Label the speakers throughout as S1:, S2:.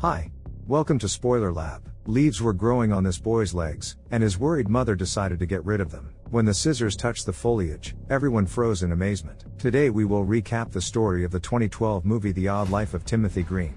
S1: Hi. Welcome to Spoiler Lab. Leaves were growing on this boy's legs, and his worried mother decided to get rid of them. When the scissors touched the foliage, everyone froze in amazement. Today we will recap the story of the 2012 movie The Odd Life of Timothy Green.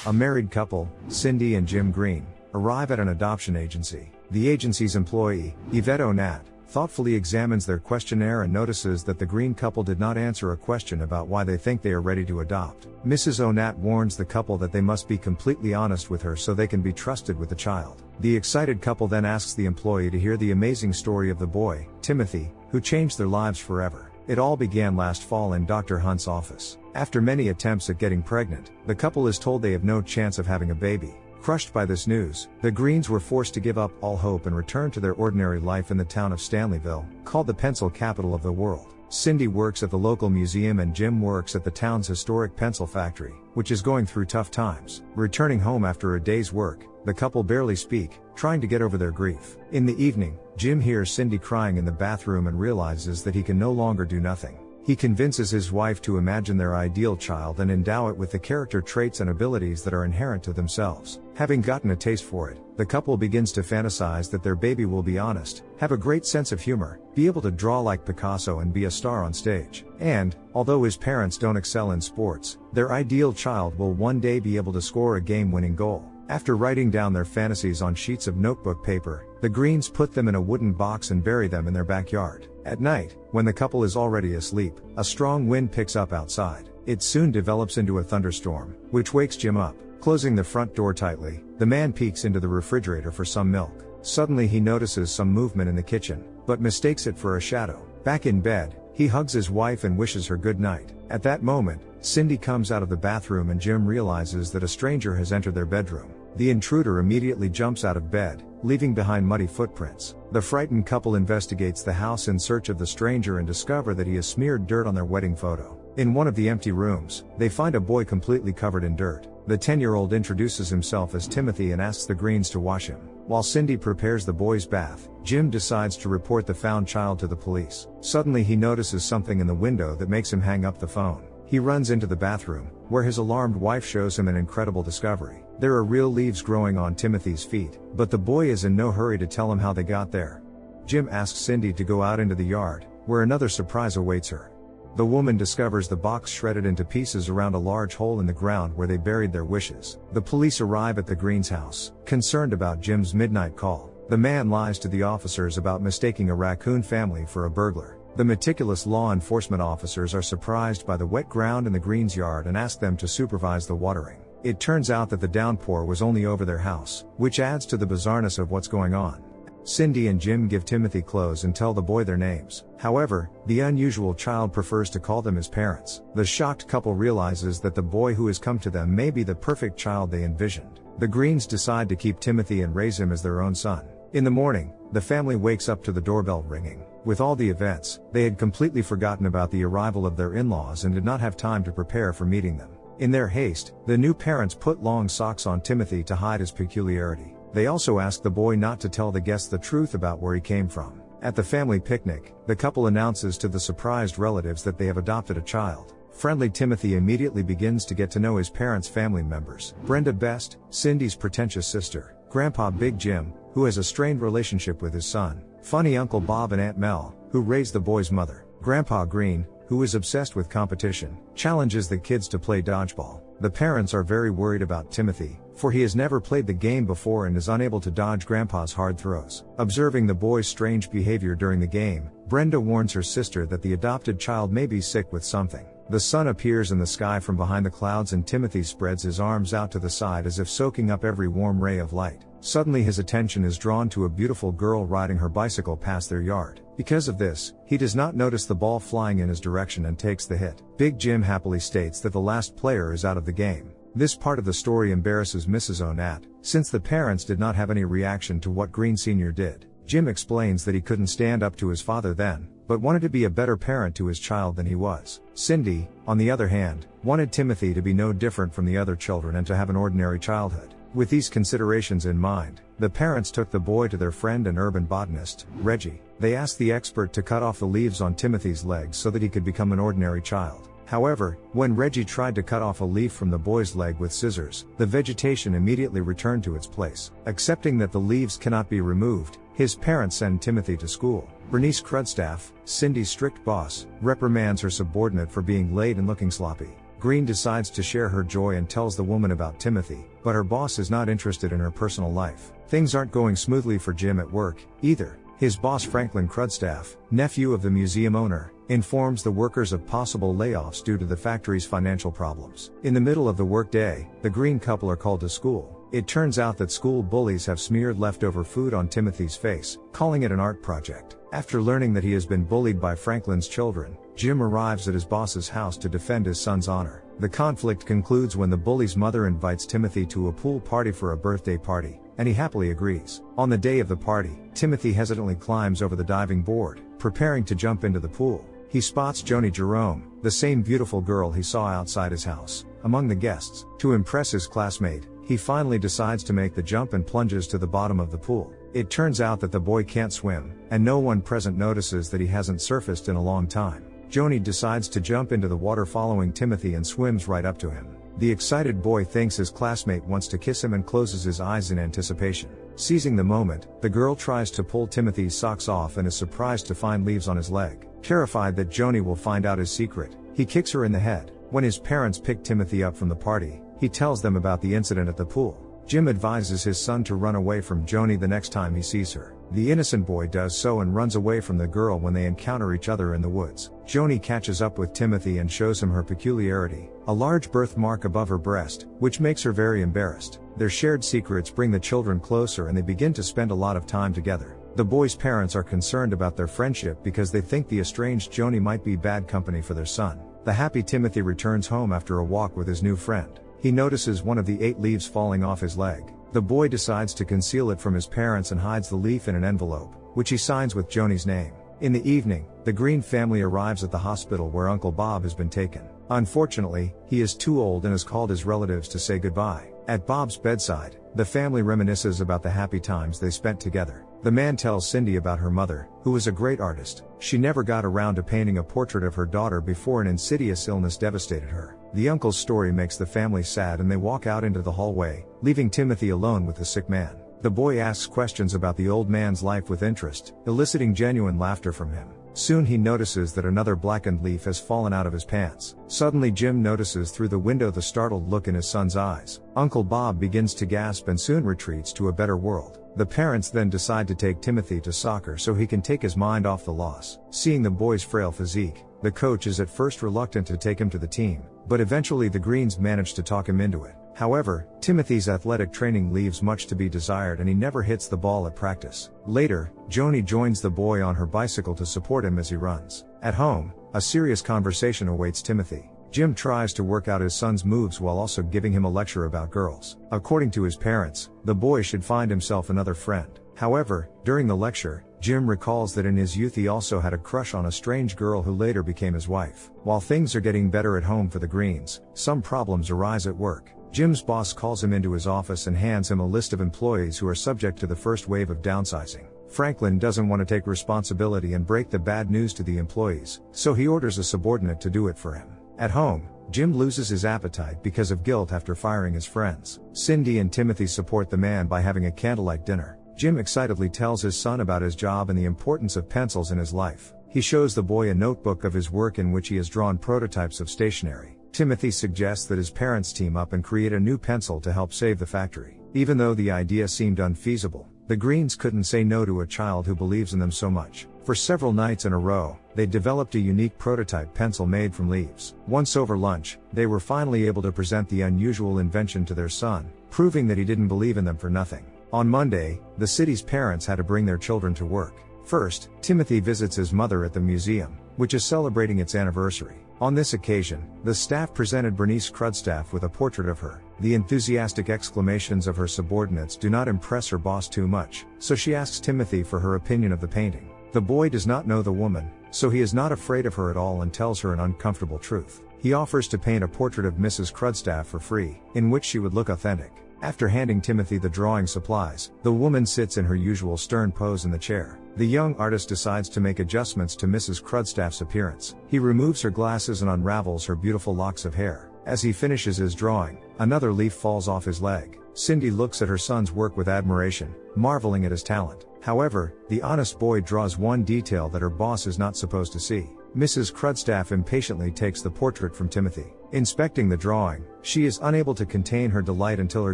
S1: A married couple, Cindy and Jim Green, arrive at an adoption agency. The agency's employee, Yvette Onat, thoughtfully examines their questionnaire and notices that the Green couple did not answer a question about why they think they are ready to adopt. Mrs. Onat warns the couple that they must be completely honest with her so they can be trusted with the child. The excited couple then asks the employee to hear the amazing story of the boy, Timothy, who changed their lives forever. It all began last fall in Dr. Hunt's office. After many attempts at getting pregnant, the couple is told they have no chance of having a baby. Crushed by this news, the Greens were forced to give up all hope and return to their ordinary life in the town of Stanleyville, called the pencil capital of the world. Cindy works at the local museum and Jim works at the town's historic pencil factory, which is going through tough times. Returning home after a day's work, the couple barely speak, trying to get over their grief. In the evening, Jim hears Cindy crying in the bathroom and realizes that he can no longer do nothing. He convinces his wife to imagine their ideal child and endow it with the character traits and abilities that are inherent to themselves. Having gotten a taste for it, the couple begins to fantasize that their baby will be honest, have a great sense of humor, be able to draw like Picasso and be a star on stage. And, although his parents don't excel in sports, their ideal child will one day be able to score a game-winning goal. After writing down their fantasies on sheets of notebook paper, the Greens put them in a wooden box and bury them in their backyard. At night, when the couple is already asleep, a strong wind picks up outside. It soon develops into a thunderstorm, which wakes Jim up. Closing the front door tightly, the man peeks into the refrigerator for some milk. Suddenly he notices some movement in the kitchen, but mistakes it for a shadow. Back in bed, he hugs his wife and wishes her good night. At that moment, Cindy comes out of the bathroom and Jim realizes that a stranger has entered their bedroom. The intruder immediately jumps out of bed, leaving behind muddy footprints. The frightened couple investigates the house in search of the stranger and discover that he has smeared dirt on their wedding photo. In one of the empty rooms, they find a boy completely covered in dirt. The 10-year-old introduces himself as Timothy and asks the Greens to wash him. While Cindy prepares the boy's bath, Jim decides to report the found child to the police. Suddenly he notices something in the window that makes him hang up the phone. He runs into the bathroom, where his alarmed wife shows him an incredible discovery. There are real leaves growing on Timothy's feet, but the boy is in no hurry to tell him how they got there. Jim asks Cindy to go out into the yard, where another surprise awaits her. The woman discovers the box shredded into pieces around a large hole in the ground where they buried their wishes. The police arrive at the Greens' house, concerned about Jim's midnight call. The man lies to the officers about mistaking a raccoon family for a burglar. The meticulous law enforcement officers are surprised by the wet ground in the Greens' yard and ask them to supervise the watering. It turns out that the downpour was only over their house, which adds to the bizarreness of what's going on. Cindy and Jim give Timothy clothes and tell the boy their names. However, the unusual child prefers to call them his parents. The shocked couple realizes that the boy who has come to them may be the perfect child they envisioned. The Greens decide to keep Timothy and raise him as their own son. In the morning, the family wakes up to the doorbell ringing. With all the events, they had completely forgotten about the arrival of their in-laws and did not have time to prepare for meeting them. In their haste, the new parents put long socks on Timothy to hide his peculiarity. They also asked the boy not to tell the guests the truth about where he came from. At the family picnic, the couple announces to the surprised relatives that they have adopted a child. Friendly Timothy immediately begins to get to know his parents' family members. Brenda Best, Cindy's pretentious sister. Grandpa Big Jim, who has a strained relationship with his son. Funny Uncle Bob and Aunt Mel, who raised the boy's mother. Grandpa Green, who is obsessed with competition, challenges the kids to play dodgeball. The parents are very worried about Timothy, for he has never played the game before and is unable to dodge Grandpa's hard throws. Observing the boy's strange behavior during the game, Brenda warns her sister that the adopted child may be sick with something. The sun appears in the sky from behind the clouds and Timothy spreads his arms out to the side as if soaking up every warm ray of light. Suddenly his attention is drawn to a beautiful girl riding her bicycle past their yard. Because of this, he does not notice the ball flying in his direction and takes the hit. Big Jim happily states that the last player is out of the game. This part of the story embarrasses Mrs. Onat, since the parents did not have any reaction to what Green Sr. did. Jim explains that he couldn't stand up to his father then, but wanted to be a better parent to his child than he was. Cindy, on the other hand, wanted Timothy to be no different from the other children and to have an ordinary childhood. With these considerations in mind, the parents took the boy to their friend and urban botanist, Reggie. They asked the expert to cut off the leaves on Timothy's legs so that he could become an ordinary child. However, when Reggie tried to cut off a leaf from the boy's leg with scissors, the vegetation immediately returned to its place. Accepting that the leaves cannot be removed, his parents send Timothy to school. Bernice Crudstaff, Cindy's strict boss, reprimands her subordinate for being late and looking sloppy. Green decides to share her joy and tells the woman about Timothy, but her boss is not interested in her personal life. Things aren't going smoothly for Jim at work, either. His boss Franklin Crudstaff, nephew of the museum owner, informs the workers of possible layoffs due to the factory's financial problems. In the middle of the workday, the Green couple are called to school. It turns out that school bullies have smeared leftover food on Timothy's face, calling it an art project. After learning that he has been bullied by Franklin's children, Jim arrives at his boss's house to defend his son's honor. The conflict concludes when the bully's mother invites Timothy to a pool party for a birthday party, and he happily agrees. On the day of the party, Timothy hesitantly climbs over the diving board, preparing to jump into the pool. He spots Joni Jerome, the same beautiful girl he saw outside his house, among the guests. To impress his classmate, he finally decides to make the jump and plunges to the bottom of the pool. It turns out that the boy can't swim, and no one present notices that he hasn't surfaced in a long time. Joni decides to jump into the water following Timothy and swims right up to him. The excited boy thinks his classmate wants to kiss him and closes his eyes in anticipation. Seizing the moment, the girl tries to pull Timothy's socks off and is surprised to find leaves on his leg. Terrified that Joni will find out his secret, he kicks her in the head. When his parents pick Timothy up from the party, he tells them about the incident at the pool. Jim advises his son to run away from Joni the next time he sees her. The innocent boy does so and runs away from the girl when they encounter each other in the woods. Joni catches up with Timothy and shows him her peculiarity, a large birthmark above her breast, which makes her very embarrassed. Their shared secrets bring the children closer and they begin to spend a lot of time together. The boy's parents are concerned about their friendship because they think the estranged Joni might be bad company for their son. The happy Timothy returns home after a walk with his new friend. He notices one of the 8 leaves falling off his leg. The boy decides to conceal it from his parents and hides the leaf in an envelope, which he signs with Joni's name. In the evening, the Green family arrives at the hospital where Uncle Bob has been taken. Unfortunately, he is too old and has called his relatives to say goodbye. At Bob's bedside, the family reminisces about the happy times they spent together. The man tells Cindy about her mother, who was a great artist. She never got around to painting a portrait of her daughter before an insidious illness devastated her. The uncle's story makes the family sad and they walk out into the hallway, leaving Timothy alone with the sick man. The boy asks questions about the old man's life with interest, eliciting genuine laughter from him. Soon he notices that another blackened leaf has fallen out of his pants. Suddenly Jim notices through the window the startled look in his son's eyes. Uncle Bob begins to gasp and soon retreats to a better world. The parents then decide to take Timothy to soccer so he can take his mind off the loss. Seeing the boy's frail physique, the coach is at first reluctant to take him to the team, but eventually the Greens manage to talk him into it. However, Timothy's athletic training leaves much to be desired and he never hits the ball at practice. Later, Joni joins the boy on her bicycle to support him as he runs. At home, a serious conversation awaits Timothy. Jim tries to work out his son's moves while also giving him a lecture about girls. According to his parents, the boy should find himself another friend. However, during the lecture, Jim recalls that in his youth he also had a crush on a strange girl who later became his wife. While things are getting better at home for the Greens, some problems arise at work. Jim's boss calls him into his office and hands him a list of employees who are subject to the first wave of downsizing. Franklin doesn't want to take responsibility and break the bad news to the employees, so he orders a subordinate to do it for him. At home, Jim loses his appetite because of guilt after firing his friends. Cindy and Timothy support the man by having a candlelight dinner. Jim excitedly tells his son about his job and the importance of pencils in his life. He shows the boy a notebook of his work in which he has drawn prototypes of stationery. Timothy suggests that his parents team up and create a new pencil to help save the factory. Even though the idea seemed unfeasible, the Greens couldn't say no to a child who believes in them so much. For several nights in a row, they developed a unique prototype pencil made from leaves. Once over lunch, they were finally able to present the unusual invention to their son, proving that he didn't believe in them for nothing. On Monday, the city's parents had to bring their children to work. First, Timothy visits his mother at the museum, which is celebrating its anniversary. On this occasion, the staff presented Bernice Crudstaff with a portrait of her. The enthusiastic exclamations of her subordinates do not impress her boss too much, so she asks Timothy for her opinion of the painting. The boy does not know the woman, so he is not afraid of her at all and tells her an uncomfortable truth. He offers to paint a portrait of Mrs. Crudstaff for free, in which she would look authentic. After handing Timothy the drawing supplies, the woman sits in her usual stern pose in the chair. The young artist decides to make adjustments to Mrs. Crudstaff's appearance. He removes her glasses and unravels her beautiful locks of hair. As he finishes his drawing, another leaf falls off his leg. Cindy looks at her son's work with admiration, marveling at his talent. However, the honest boy draws one detail that her boss is not supposed to see. Mrs. Crudstaff impatiently takes the portrait from Timothy. Inspecting the drawing, she is unable to contain her delight until her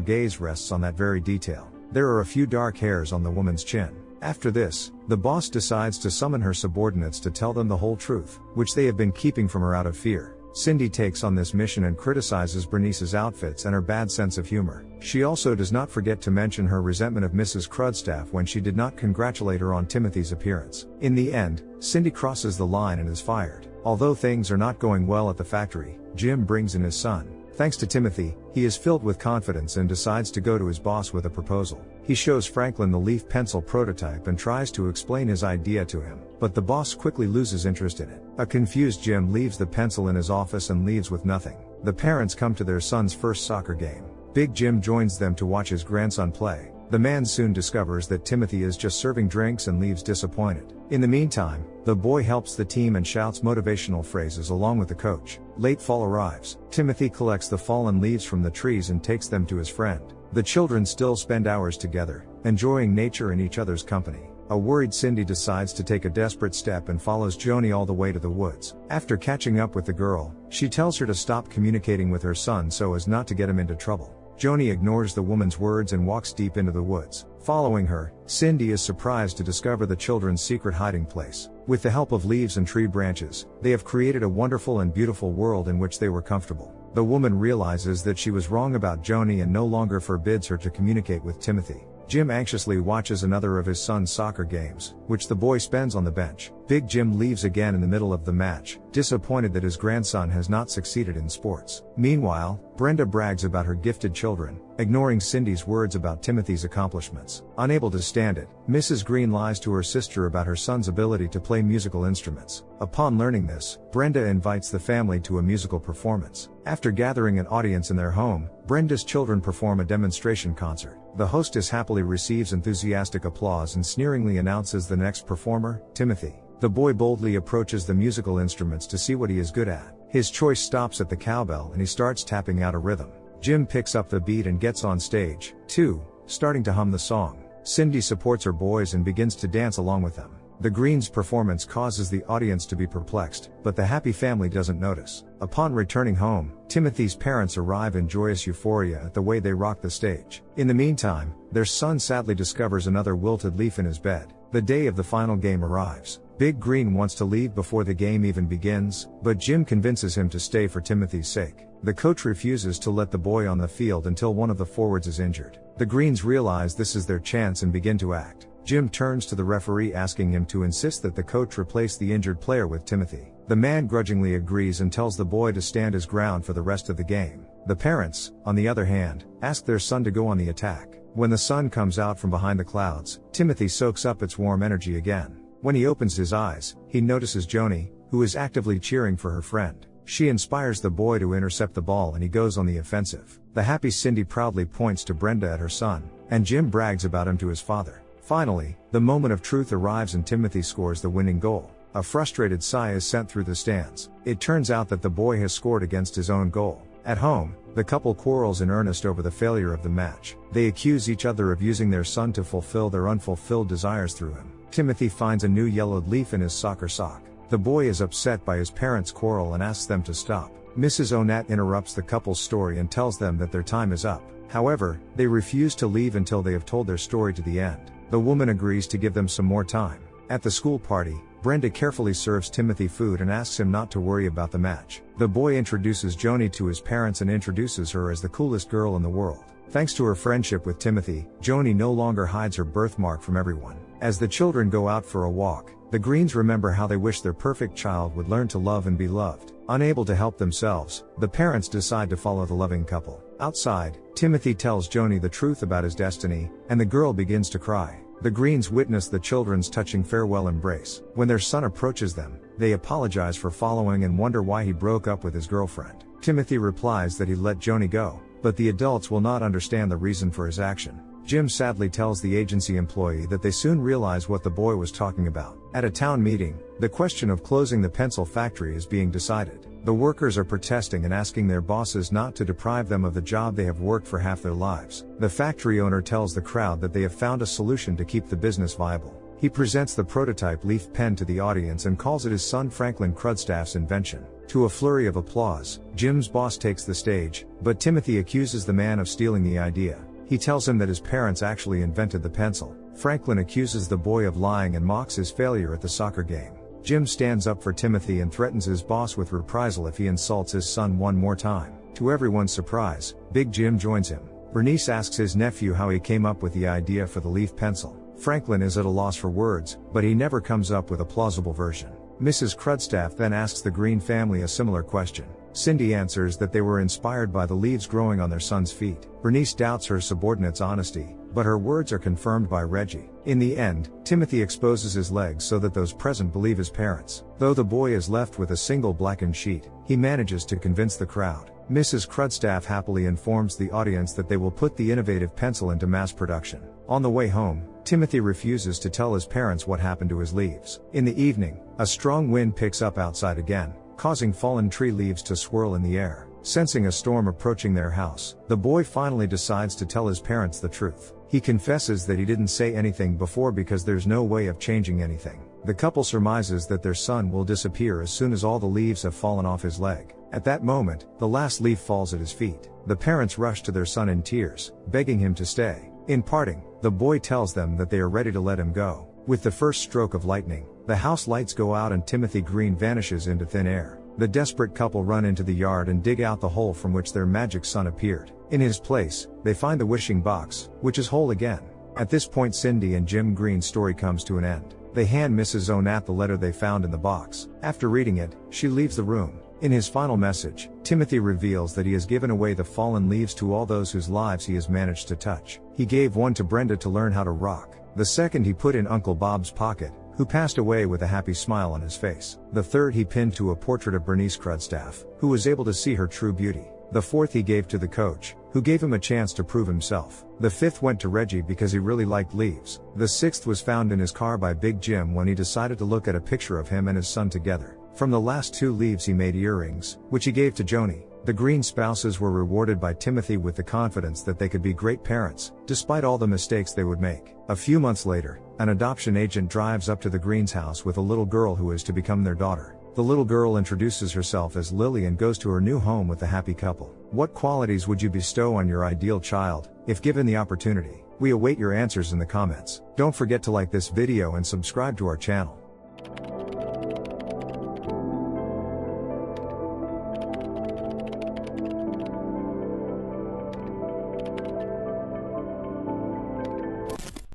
S1: gaze rests on that very detail. There are a few dark hairs on the woman's chin. After this, the boss decides to summon her subordinates to tell them the whole truth, which they have been keeping from her out of fear. Cindy takes on this mission and criticizes Bernice's outfits and her bad sense of humor. She also does not forget to mention her resentment of Mrs. Crudstaff when she did not congratulate her on Timothy's appearance. In the end, Cindy crosses the line and is fired. Although things are not going well at the factory, Jim brings in his son. Thanks to Timothy, he is filled with confidence and decides to go to his boss with a proposal. He shows Franklin the leaf pencil prototype and tries to explain his idea to him, but the boss quickly loses interest in it. A confused Jim leaves the pencil in his office and leaves with nothing. The parents come to their son's first soccer game. Big Jim joins them to watch his grandson play. The man soon discovers that Timothy is just serving drinks and leaves disappointed. In the meantime, the boy helps the team and shouts motivational phrases along with the coach. Late fall arrives. Timothy collects the fallen leaves from the trees and takes them to his friend. The children still spend hours together, enjoying nature and each other's company. A worried Cindy decides to take a desperate step and follows Joni all the way to the woods. After catching up with the girl, she tells her to stop communicating with her son so as not to get him into trouble. Joni ignores the woman's words and walks deep into the woods. Following her, Cindy is surprised to discover the children's secret hiding place. With the help of leaves and tree branches, they have created a wonderful and beautiful world in which they were comfortable. The woman realizes that she was wrong about Joni and no longer forbids her to communicate with Timothy. Jim anxiously watches another of his son's soccer games, which the boy spends on the bench. Big Jim leaves again in the middle of the match, disappointed that his grandson has not succeeded in sports. Meanwhile, Brenda brags about her gifted children, ignoring Cindy's words about Timothy's accomplishments. Unable to stand it, Mrs. Green lies to her sister about her son's ability to play musical instruments. Upon learning this, Brenda invites the family to a musical performance. After gathering an audience in their home, Brenda's children perform a demonstration concert. The hostess happily receives enthusiastic applause and sneeringly announces the next performer, Timothy. The boy boldly approaches the musical instruments to see what he is good at. His choice stops at the cowbell and he starts tapping out a rhythm. Jim picks up the beat and gets on stage, too, starting to hum the song. Cindy supports her boys and begins to dance along with them. The Greens' performance causes the audience to be perplexed, but the happy family doesn't notice. Upon returning home, Timothy's parents arrive in joyous euphoria at the way they rock the stage. In the meantime, their son sadly discovers another wilted leaf in his bed. The day of the final game arrives. Big Green wants to leave before the game even begins, but Jim convinces him to stay for Timothy's sake. The coach refuses to let the boy on the field until one of the forwards is injured. The Greens realize this is their chance and begin to act. Jim turns to the referee asking him to insist that the coach replace the injured player with Timothy. The man grudgingly agrees and tells the boy to stand his ground for the rest of the game. The parents, on the other hand, ask their son to go on the attack. When the sun comes out from behind the clouds, Timothy soaks up its warm energy again. When he opens his eyes, he notices Joni, who is actively cheering for her friend. She inspires the boy to intercept the ball and he goes on the offensive. The happy Cindy proudly points to Brenda at her son, and Jim brags about him to his father. Finally, the moment of truth arrives and Timothy scores the winning goal. A frustrated sigh is sent through the stands. It turns out that the boy has scored against his own goal. At home, the couple quarrels in earnest over the failure of the match. They accuse each other of using their son to fulfill their unfulfilled desires through him. Timothy finds a new yellowed leaf in his soccer sock. The boy is upset by his parents' quarrel and asks them to stop. Mrs. Onat interrupts the couple's story and tells them that their time is up. However, they refuse to leave until they have told their story to the end. The woman agrees to give them some more time. At the school party, Brenda carefully serves Timothy food and asks him not to worry about the match. The boy introduces Joni to his parents and introduces her as the coolest girl in the world. Thanks to her friendship with Timothy, Joni no longer hides her birthmark from everyone. As the children go out for a walk, the Greens remember how they wish their perfect child would learn to love and be loved. Unable to help themselves, the parents decide to follow the loving couple. Outside, Timothy tells Joni the truth about his destiny, and the girl begins to cry. The Greens witness the children's touching farewell embrace. When their son approaches them, they apologize for following and wonder why he broke up with his girlfriend. Timothy replies that he let Joni go, but the adults will not understand the reason for his action. Jim sadly tells the agency employee that they soon realize what the boy was talking about. At a town meeting, the question of closing the pencil factory is being decided. The workers are protesting and asking their bosses not to deprive them of the job they have worked for half their lives. The factory owner tells the crowd that they have found a solution to keep the business viable. He presents the prototype leaf pen to the audience and calls it his son Franklin Crudstaff's invention. To a flurry of applause, Jim's boss takes the stage, but Timothy accuses the man of stealing the idea. He tells him that his parents actually invented the pencil. Franklin accuses the boy of lying and mocks his failure at the soccer game. Jim stands up for Timothy and threatens his boss with reprisal if he insults his son one more time. To everyone's surprise, Big Jim joins him. Bernice asks his nephew how he came up with the idea for the leaf pencil. Franklin is at a loss for words, but he never comes up with a plausible version. Mrs. Crudstaff then asks the Green family a similar question. Cindy answers that they were inspired by the leaves growing on their son's feet. Bernice doubts her subordinate's honesty, but her words are confirmed by Reggie. In the end, Timothy exposes his legs so that those present believe his parents. Though the boy is left with a single blackened sheet, he manages to convince the crowd. Mrs. Crudstaff happily informs the audience that they will put the innovative pencil into mass production. On the way home, Timothy refuses to tell his parents what happened to his leaves. In the evening, a strong wind picks up outside again, causing fallen tree leaves to swirl in the air. Sensing a storm approaching their house, the boy finally decides to tell his parents the truth. He confesses that he didn't say anything before because there's no way of changing anything. The couple surmises that their son will disappear as soon as all the leaves have fallen off his leg. At that moment, the last leaf falls at his feet. The parents rush to their son in tears, begging him to stay. In parting, the boy tells them that they are ready to let him go. With the first stroke of lightning, the house lights go out and Timothy Green vanishes into thin air. The desperate couple run into the yard and dig out the hole from which their magic son appeared. In his place, they find the wishing box, which is whole again. At this point, Cindy and Jim Green's story comes to an end. They hand Mrs. Onath the letter they found in the box. After reading it, she leaves the room. In his final message, Timothy reveals that he has given away the fallen leaves to all those whose lives he has managed to touch. He gave one to Brenda to learn how to rock. The second he put in Uncle Bob's pocket, who passed away with a happy smile on his face. The third he pinned to a portrait of Bernice Crudstaff, who was able to see her true beauty. The fourth he gave to the coach, who gave him a chance to prove himself. The fifth went to Reggie because he really liked leaves. The sixth was found in his car by Big Jim when he decided to look at a picture of him and his son together. From the last two leaves he made earrings, which he gave to Joni. The Green spouses were rewarded by Timothy with the confidence that they could be great parents, despite all the mistakes they would make. A few months later, an adoption agent drives up to the Green's house with a little girl who is to become their daughter. The little girl introduces herself as Lily and goes to her new home with the happy couple. What qualities would you bestow on your ideal child, if given the opportunity? We await your answers in the comments. Don't forget to like this video and subscribe to our channel.